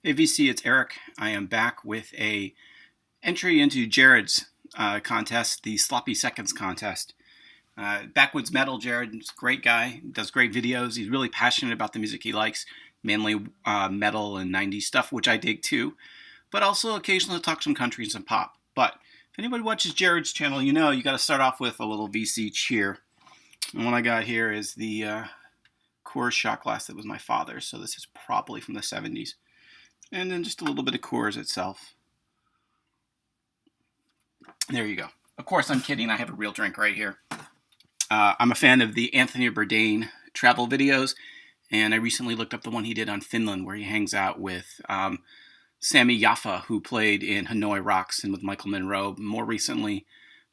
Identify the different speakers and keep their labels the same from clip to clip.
Speaker 1: Hey VC, it's Eric. I am back with a entry into Jared's contest, the Sloppy Seconds contest. Backwoods Metal, Jared's a great guy, does great videos. He's really passionate about the music he likes, mainly metal and 90s stuff, which I dig too, but also occasionally talk some country and some pop. But if anybody watches Jared's channel, you know you got to start off with a little VC cheer. And what I got here is the Coors shot glass that was my father's, so this is probably from the 70s. And then just a little bit of Coors itself. There you go. Of course, I'm kidding. I have a real drink right here. I'm a fan of the Anthony Bourdain travel videos, and I recently looked up the one he did on Finland where he hangs out with Sami Jaffa, who played in Hanoi Rocks and with Michael Monroe. More recently,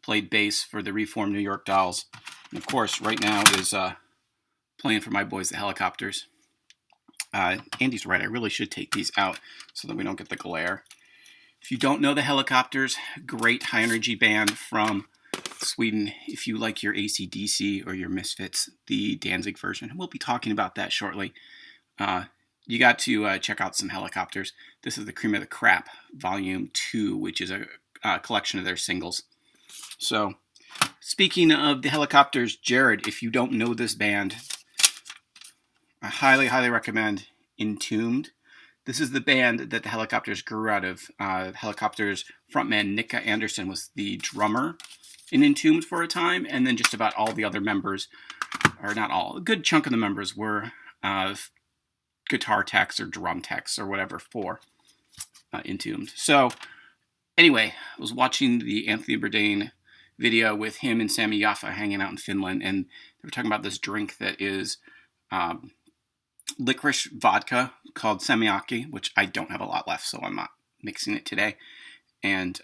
Speaker 1: played bass for the reformed New York Dolls. And of course, right now is playing for my boys, the Helicopters. Andy's right. I really should take these out so that we don't get the glare. If you don't know the Helicopters, great high energy band from Sweden. If you like your AC/DC or your Misfits, the Danzig version, we'll be talking about that shortly. You got to check out some Helicopters. This is the Cream of the Crap Volume 2, which is a collection of their singles. So, speaking of the Helicopters, Jared, if you don't know this band, I highly, highly recommend Entombed. This is the band that the Helicopters grew out of. Helicopters frontman Nika Anderson was the drummer in Entombed for a time, and then just about all the other members, or not all, a good chunk of the members were guitar techs or drum techs or whatever for Entombed. So, anyway, I was watching the Anthony Bourdain video with him and Sami Jaffa hanging out in Finland, and they were talking about this drink that is licorice vodka called Semiaki, which I don't have a lot left, so I'm not mixing it today, and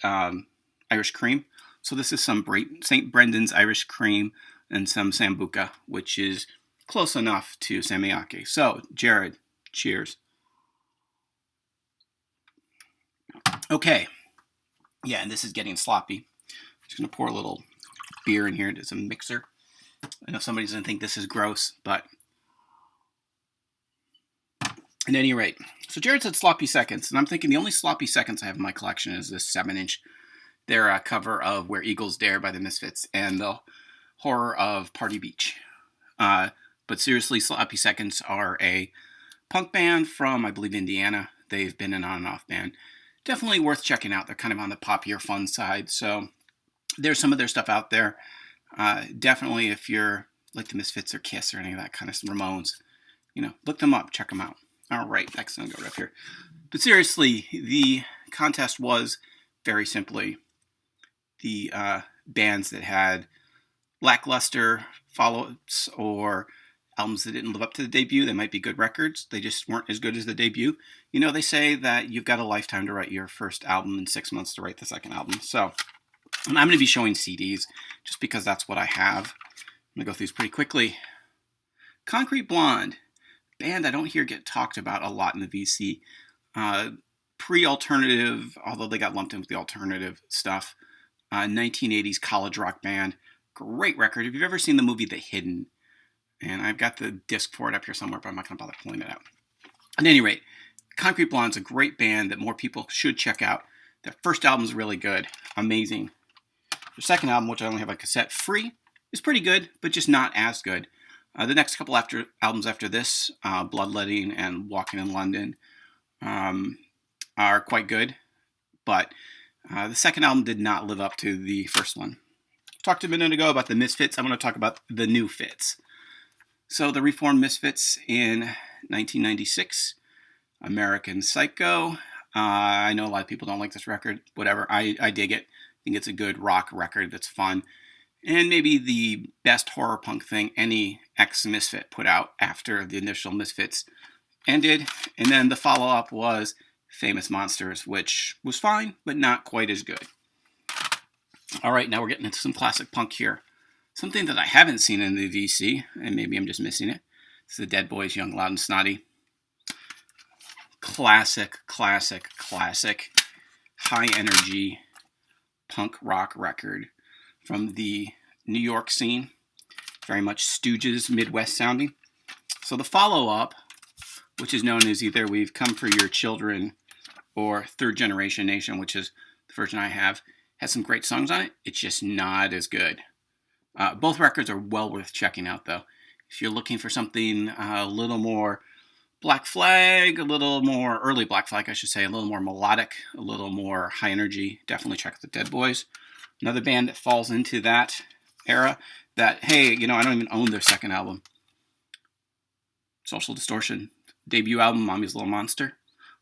Speaker 1: Irish cream. So this is some St. Brendan's Irish cream and some Sambuca, which is close enough to Semiaki. So, Jared, cheers. Okay. Yeah, and this is getting sloppy. I'm just going to pour a little beer in here into some mixer. I know somebody's going to think this is gross, but at any rate, so Jared said sloppy seconds, and I'm thinking the only sloppy seconds I have in my collection is this 7-inch. Their cover of Where Eagles Dare by the Misfits and the horror of Party Beach. But seriously, Sloppy Seconds are a punk band from, I believe, Indiana. They've been an on and off band. Definitely worth checking out. They're kind of on the poppier fun side, so there's some of their stuff out there. Definitely, if you're like the Misfits or Kiss or any of that kind of Ramones, look them up, check them out. All right, next I'm going to go right up here. But seriously, the contest was very simply the bands that had lackluster follow-ups or albums that didn't live up to the debut. They might be good records. They just weren't as good as the debut. They say that you've got a lifetime to write your first album and 6 months to write the second album. So, and I'm going to be showing CDs just because that's what I have. I'm going to go through these pretty quickly. Concrete Blonde, band I don't hear get talked about a lot in the VC. Pre-alternative, although they got lumped in with the alternative stuff. 1980s college rock band. Great record. If you've ever seen the movie The Hidden, and I've got the disc for it up here somewhere, but I'm not going to bother pulling it out. At any rate, Concrete Blonde's a great band that more people should check out. Their first album's really good. Amazing. Their second album, which I only have a cassette free, is pretty good, but just not as good. The next couple albums after this, Bloodletting and Walking in London, are quite good, but the second album did not live up to the first one. Talked a minute ago about the Misfits. I'm going to talk about the new Fits. So the reformed Misfits in 1996, American Psycho. I know a lot of people don't like this record. Whatever, I dig it. I think it's a good rock record that's fun. And maybe the best horror punk thing any ex-Misfit put out after the initial Misfits ended. And then the follow-up was Famous Monsters, which was fine, but not quite as good. All right, now we're getting into some classic punk here. Something that I haven't seen in the VC, and maybe I'm just missing it. It's the Dead Boys, Young, Loud, and Snotty. Classic, classic, classic, high-energy punk rock record from the New York scene. Very much Stooges, Midwest sounding. So the follow-up which is known as either We've Come for Your Children or Third Generation Nation, which is the version I have, has some great songs on it. It's just not as good. Both records are well worth checking out, though. If you're looking for something a little more Black Flag, a little more early Black Flag, I should say, a little more melodic, a little more high energy, definitely check out the Dead Boys. Another band that falls into that era that, hey, I don't even own their second album. Social Distortion. Debut album, Mommy's Little Monster.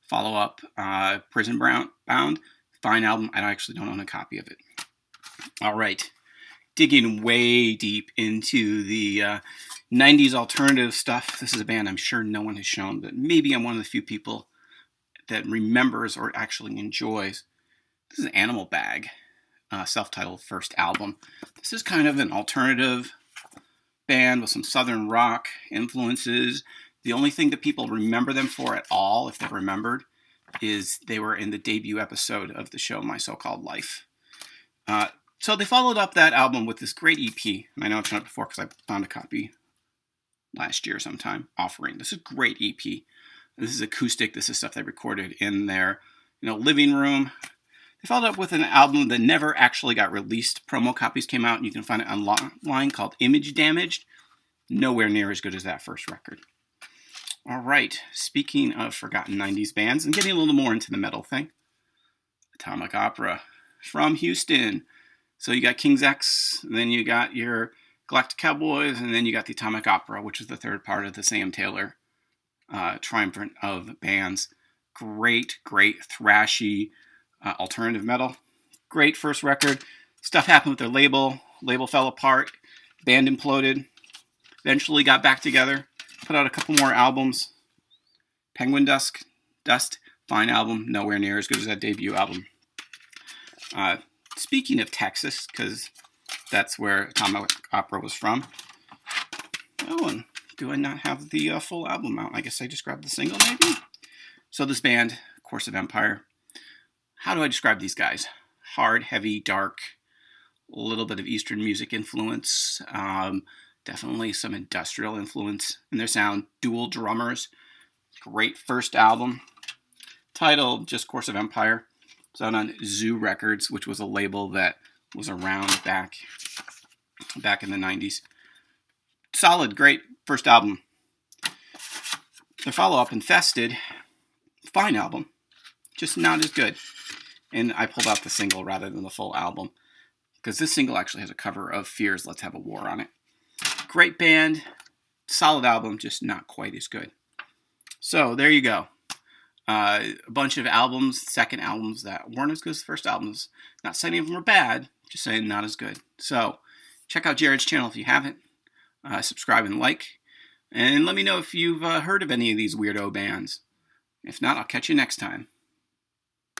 Speaker 1: Follow up, Prison Bound. Fine album. I actually don't own a copy of it. All right. Digging way deep into the 90s alternative stuff. This is a band I'm sure no one has shown, but maybe I'm one of the few people that remembers or actually enjoys. This is Animal Bag, self-titled first album. This is kind of an alternative band with some southern rock influences. The only thing that people remember them for at all, if they're remembered, is they were in the debut episode of the show My So-Called Life. So they followed up that album with this great EP, and I know I've shown it before because I found a copy last year sometime, Offering. This is a great EP. This is acoustic. This is stuff they recorded in their living room. They followed up with an album that never actually got released. Promo copies came out, and you can find it online, called Image Damaged. Nowhere near as good as that first record. All right, speaking of forgotten 90s bands, and getting a little more into the metal thing, Atomic Opera from Houston. So you got King's X, and then you got your Galactic Cowboys, and then you got the Atomic Opera, which is the third part of the Sam Taylor triumvirate of bands. Great thrashy alternative metal. Great first record. Stuff happened with their label. Label fell apart. Band imploded. Eventually got back together. Put out a couple more albums. Penguin Dust, fine album. Nowhere near as good as that debut album. Speaking of Texas, because that's where Atomic Opera was from. Oh, and do I not have the full album out? I guess I just grabbed the single, maybe? So this band, Course of Empire. How do I describe these guys? Hard, heavy, dark, a little bit of Eastern music influence. Definitely some industrial influence in their sound. Dual drummers. Great first album. Titled just Course of Empire. It's out on Zoo Records, which was a label that was around back in the 90s. Solid, great first album. Their follow-up, Infested. Fine album. Just not as good. And I pulled out the single rather than the full album, because this single actually has a cover of Fear's Let's Have a War on it. Great band, solid album, just not quite as good. So there you go. A bunch of albums, second albums that weren't as good as the first albums. Not saying any of them were bad, just saying not as good. So check out Jared's channel if you haven't. Subscribe and like. And let me know if you've heard of any of these weirdo bands. If not, I'll catch you next time.